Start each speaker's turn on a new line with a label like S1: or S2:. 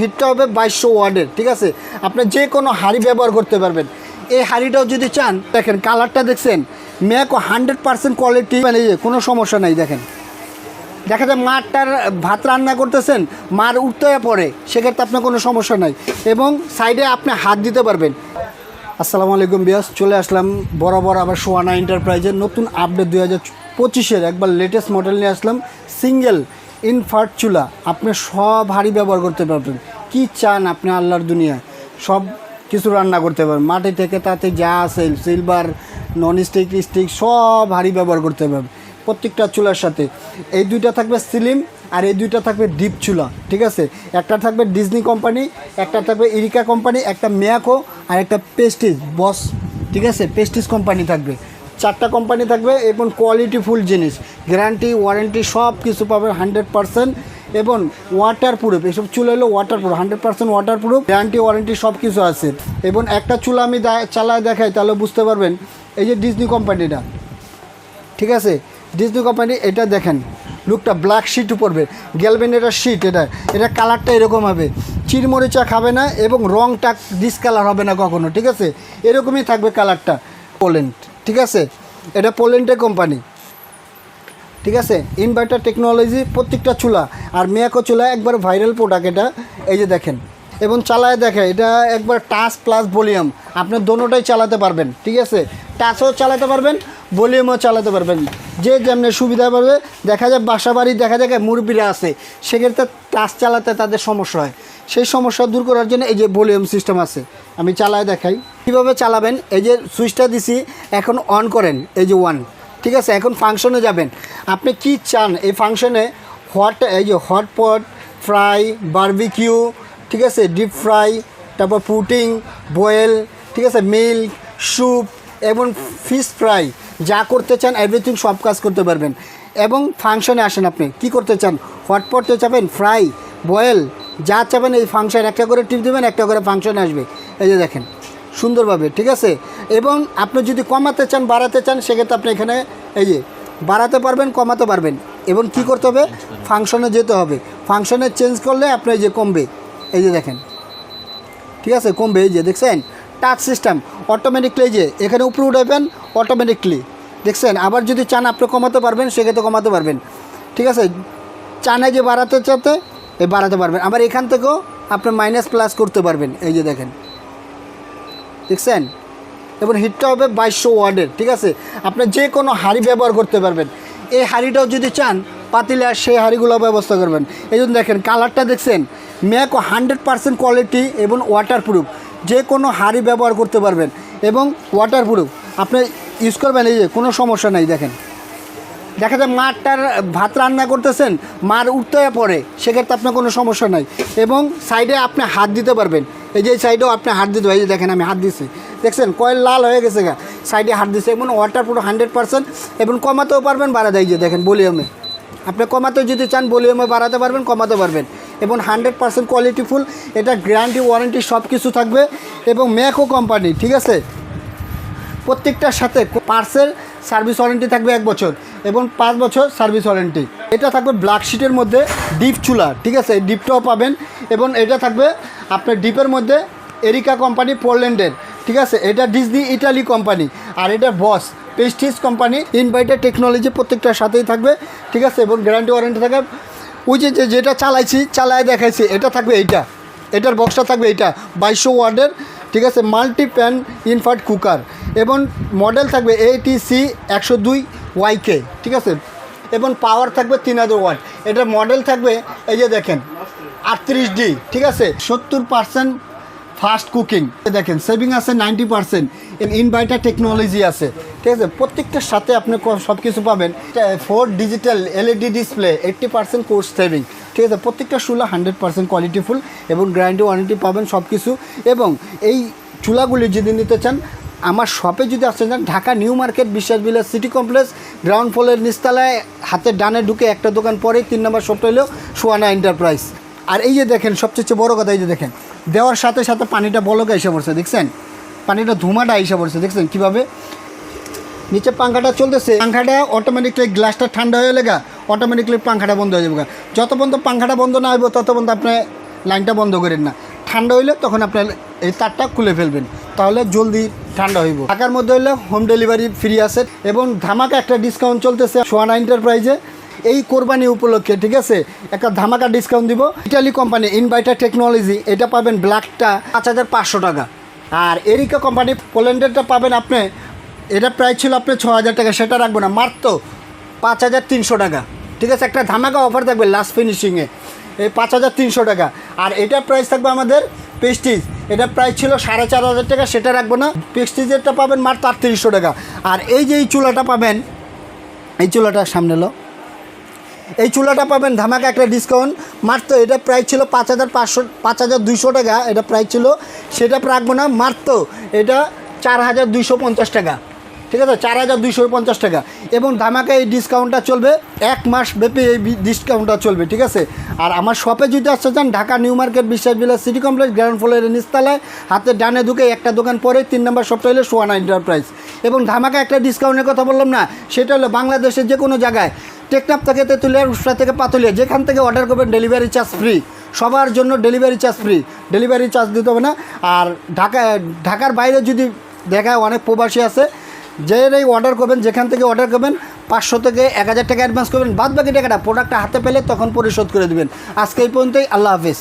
S1: হিটটা হবে 2200 ওয়াটের, ঠিক আছে। আপনি যে কোনো হাঁড়ি ব্যবহার করতে পারবেন। এই হাঁড়িটাও যদি চান, দেখেন কালারটা দেখছেন, ম্যাকো 100% কোয়ালিটি, মানে কোনো সমস্যা নাই। দেখেন, দেখা যায় মারটার ভাত রান্না করতেছেন, মার উঠতে পড়ে, সেক্ষেত্রে আপনার কোনো সমস্যা নাই এবং সাইডে আপনি হাত দিতে পারবেন। আসসালামু আলাইকুম বিয়াস, চলে আসলাম বরাবর আবার সোয়ানা এন্টারপ্রাইজের নতুন আপডেট 2025-এর একবার লেটেস্ট মডেল নিয়ে আসলাম। সিঙ্গেল ইনভার্ট চুলা, আপনি সব হাঁড়ি ব্যবহার করতে পারবেন। কি চান আপনি আল্লাহর দুনিয়ায় সব কিছু রান্না করতে পারবেন। মাটি থেকে তাতে যা আছে, সিলভার, নন স্টিক, স্টিক সব হাঁড়ি ব্যবহার করতে পারবেন প্রত্যেকটা চুলার সাথে। এই দুইটা থাকবে স্লিম আর এই দুইটা থাকবে ডিপ চুলা, ঠিক আছে। একটা থাকবে ডিজনি কোম্পানি, একটা থাকবে ইরিকা কোম্পানি, একটা ম্যাকো আর একটা পেস্টিজ বস, ঠিক আছে। পেস্টিজ কোম্পানি থাকবে, 4টা কোম্পানি থাকবে এবং কোয়ালিটিফুল জিনিস, গ্যারান্টি ওয়ারেন্টি সব কিছু পাবেন 100% এবং ওয়াটারপ্রুফ। এসব চুলা হলো ওয়াটারপ্রুফ, 100% ওয়াটারপ্রুফ, গ্যারান্টি ওয়ারেন্টি সব কিছু আছে। এবং একটা চুলা আমি চালায় দেখাই তাহলে বুঝতে পারবেন। এই যে ডিজনি কোম্পানিটা, ঠিক আছে, ডিজনি কোম্পানি, এটা দেখেন লুকটা ব্ল্যাক শিট পড়বে, গ্যালভেন এটা শিট, এটা কালারটা এরকম হবে, চিরমরিচা খাবে না এবং রংটা ডিসকালার হবে না কখনো, ঠিক আছে। এরকমই থাকবে কালারটা। পোল্যান্ড, ঠিক আছে, এটা পোল্যান্ডের কোম্পানি, ঠিক আছে। ইনভার্টার টেকনোলজি প্রত্যেকটা চুলা, আর ম্যাকো চুলা একবার ভাইরাল প্রোডাক্ট এটা। এই যে দেখেন এবং চালায় দেখে, এটা একবার টাচ প্লাস ভলিউম, আপনার দোনোটাই চালাতে পারবেন, ঠিক আছে। টাচও চালাতে পারবেন, ভলিউমও চালাতে পারবেন, যে যেমনি সুবিধা পাবে। দেখা যায় বাসা বাড়ি দেখা যায় মুরব্বিরা আছে, সেক্ষেত্রে টাচ চালাতে তাদের সমস্যা হয়, সেই সমস্যা দূর করার জন্য এই যে ভলিউম সিস্টেম আছে। আমি চালায় দেখাই কীভাবে চালাবেন। এই যে সুইচটা দিছি, এখন অন করেন, এই যে ওয়ান, ঠিক আছে। এখন ফাংশনে যাবেন, আপনি কি চান এই ফাংশনে। এই যে হটপট, ফ্রাই, বারবিকিউ, ঠিক আছে, ডিপ ফ্রাই, তারপর পুটিং, বয়েল, ঠিক আছে, মিল্ক, স্যুপ এবং ফিশ ফ্রাই, যা করতে চান এভরিথিং সব কাজ করতে পারবেন। এবং ফাংশনে আসেন, আপনি কি করতে চান, হটপটে চাবেন, ফ্রাই, বয়েল, যা চাবেন এই ফাংশন একটা করে টিপ দেবেন, একটা করে ফাংশনে আসবে। এই যে দেখেন সুন্দরভাবে, ঠিক আছে। এবং আপনি যদি কমাতে চান, বাড়াতে চান, সেক্ষেত্রে আপনি এখানে এই যে বাড়াতে পারবেন, কমাতে পারবেন। এবং কি করতে হবে, ফাংশনে যেতে হবে, ফাংশনে চেঞ্জ করলে আপনি এই যে কমবে, এই যে দেখেন, ঠিক আছে, কমবে। এই যে দেখছেন টাচ সিস্টেম অটোমেটিকলি, এই যে এখানে উপরে উঠাবেন অটোমেটিকলি, দেখছেন। আবার যদি চান আপনি কমাতে পারবেন, সেক্ষেত্রে কমাতে পারবেন, ঠিক আছে। চান যে বাড়াতে চাতে বাড়াতে পারবেন, আবার এখান থেকেও আপনি মাইনাস প্লাস করতে পারবেন। এই যে দেখেন, দেখছেন। এবং হিটটা হবে 2200 ওয়াটের, ঠিক আছে। আপনি যে কোনো হাঁড়ি ব্যবহার করতে পারবেন। এই হাঁড়িটাও যদি চান পাতিলে, আর সেই হাঁড়িগুলো ব্যবস্থা করবেন। এই জন্য দেখেন কালারটা দেখছেন, ম্যাকো 100% কোয়ালিটি এবং ওয়াটারপ্রুফ, যে কোনো হাঁড়ি ব্যবহার করতে পারবেন এবং ওয়াটারপ্রুফ আপনি ইউজ করবেন। এই যে কোনো সমস্যা নাই। দেখেন, দেখা যায় মারটার ভাত রান্না করতেছেন, মার উঠতে পড়ে, সেক্ষেত্রে আপনার কোনো সমস্যা নাই এবং সাইডে আপনি হাত দিতে পারবেন। এই যে সাইডেও আপনি হাত দিতে পারেন, এই যে দেখেন আমি হাত দিচ্ছি, দেখছেন কয়েল লাল হয়ে গেছে গা, সাইডে হাত দিচ্ছে এবং ওয়াটারপ্রুফ 100% এবং কমাতেও পারবেন, বাড়াতে। এই যে দেখেন ভলিউমে, আপনি কমাতে যদি চান ভলিউমে বাড়াতে পারবেন, কমাতে পারবেন এবং 100% কোয়ালিটিফুল, এটা গ্যারান্টি ওয়ারেন্টি সব কিছু থাকবে। এবং ম্যাকো কোম্পানি, ঠিক আছে, প্রত্যেকটার সাথে পার্সেল সার্ভিস ওয়ারেন্টি থাকবে 1 বছর এবং 5 বছর সার্ভিস ওয়ারেন্টি। এটা থাকবে ব্ল্যাক শিটের মধ্যে ডিপ চুলা, ঠিক আছে, ডিপটাও পাবেন। এবং এটা থাকবে আপনার ডিপের মধ্যে এরিকা কোম্পানি পোল্যান্ডের, ঠিক আছে। এটা ডিজনি ইটালি কোম্পানি, আর এটা বস পেস্টিজ কোম্পানি। ইনভার্টার টেকনোলজি প্রত্যেকটার সাথেই থাকবে, ঠিক আছে, এবং গ্যারান্টি ওয়ারেন্টি থাকবে। ওই যে যেটা চালায় দেখাইছি, এটা থাকবে, এটার বক্সটা থাকবে, এটা 2200 ওয়াটের, ঠিক আছে, মাল্টি প্যান ইনভার্ট কুকার এবং মডেল থাকবে ATC 102YK, ঠিক আছে। এবং পাওয়ার থাকবে 3000 ওয়াট। এটার মডেল থাকবে এই যে দেখেন 38D, ঠিক আছে, 70% ফাস্ট কুকিং, দেখেন সেভিং আছে 90%, ইনভার্টার টেকনোলজি আছে, ঠিক আছে। প্রত্যেকটার সাথে আপনি সব কিছু পাবেন। 4 digital LED display, 80% course saving, ঠিক আছে। প্রত্যেকটা চুলা 100% কোয়ালিটিফুল এবং গ্যারান্টি ওয়ারেন্টি পাবেন সব কিছু। এবং এই চুলাগুলি যদি নিতে চান, আমার শপে যদি আসতে চান, ঢাকা নিউ মার্কেট, বিশ্বাস বিলাস সিটি কমপ্লেক্স, গ্রাউন্ড ফ্লোরের নিচতলায় হাতের ডানে ঢুকে একটা দোকান পরে 3 নম্বর শপটা হলো সোয়ানা এন্টারপ্রাইজ। আর এই যে দেখেন সবচেয়ে বড় কথা, এই যে দেখেন দেওয়ার সাথে সাথে পানিটা বলকা এসে পড়ছে, দেখছেন পানিটা ধুমাটা এসে পড়ছে, দেখছেন কীভাবে। নিচে পাঙ্খাটা চলতেছে, পাঙ্খাটা অটোমেটিকলি গ্লাসটা ঠান্ডা হয়ে লেগা অটোমেটিকলি পাঙ্খাটা বন্ধ হয়ে যাবে। যত পর্যন্ত পাঙ্খাটা বন্ধ না হইব তত পর্যন্ত আপনি লাইনটা বন্ধ করেন না। ঠান্ডা হইলে তখন আপনার এই তারটা খুলে ফেলবেন, তাহলে জলদি ঠান্ডা হইব। ঢাকার মধ্যে হইলে হোম ডেলিভারি ফ্রি আছে এবং ধামাকা একটা ডিসকাউন্ট চলতেছে সোয়ানা এন্টারপ্রাইজে এই কোরবানি উপলক্ষে, ঠিক আছে? একটা ধামাকা ডিসকাউন্ট দিব। ইটালি কোম্পানি ইনভার্টার টেকনোলজি, এটা পাবেন ব্ল্যাকটা 5500 টাকা। আর এরিকা কোম্পানি পোল্যান্ডেরটা পাবেন আপনি, এটা প্রাইস ছিল আপনার 6000 টাকা, সেটা রাখবো না, মাত্র 5300 টাকা, ঠিক আছে? একটা ধামাকা অফার থাকবে লাস্ট ফিনিশিংয়ে, এই 5300 টাকা। আর এটার প্রাইস থাকবে আমাদের প্রেস্টিজ, এটা প্রাইস ছিল 4500 টাকা, সেটা রাখবো না। প্রেস্টিজেরটা পাবেন মাত্র 3800 টাকা। আর এই যে এই চুলাটা পাবেন, এই চুলাটার সামনে লো, এই চুলাটা পাবেন ধামাকা একটা ডিসকাউন্ট, মাত্র এটা প্রাইস ছিল 5200 টাকা, এটা প্রাইস ছিল, সেটা রাখবো না, মাত্র এটা 4250 টাকা, ঠিক আছে? 4250 টাকা। এবং ধামাকা এই ডিসকাউন্টটা চলবে 1 মাস ব্যাপী, এই ডিসকাউন্টটা চলবে, ঠিক আছে? আর আমার শপে যদি আসতে চান, ঢাকা নিউ মার্কেট বিশ্বাস বিলাস সিটি কমপ্লেক্স গ্রাউন্ড ফ্লোরের নিচতলায়, হাতে ডানে ঢুকে একটা দোকান পরে 3 নম্বর শপটা হলো সোয়ানা এন্টারপ্রাইজ। এবং ধামাকা একটা ডিসকাউন্টের কথা বললাম না, সেটা হলো বাংলাদেশের যে কোনো জায়গায়, টেকনাফ থেকে তেঁতুলিয়া, উসরা থেকে পাতুলিয়া, যেখান থেকে অর্ডার করবেন ডেলিভারি চার্জ ফ্রি, সবার জন্য delivery charge free, delivery charge দিতে হবে না। আর ঢাকার বাইরে যদি দেখায়, অনেক প্রবাসী আছে, যেই অর্ডার করবেন, যেখান থেকে অর্ডার করবেন 500 থেকে 1000 টাকা অ্যাডভান্স করবেন, বাদ বাকি টাকাটা প্রোডাক্টটা হাতে পেলে তখন পরিশোধ করে দেবেন। আজকে এই পর্যন্তই, আল্লাহ হাফিজ।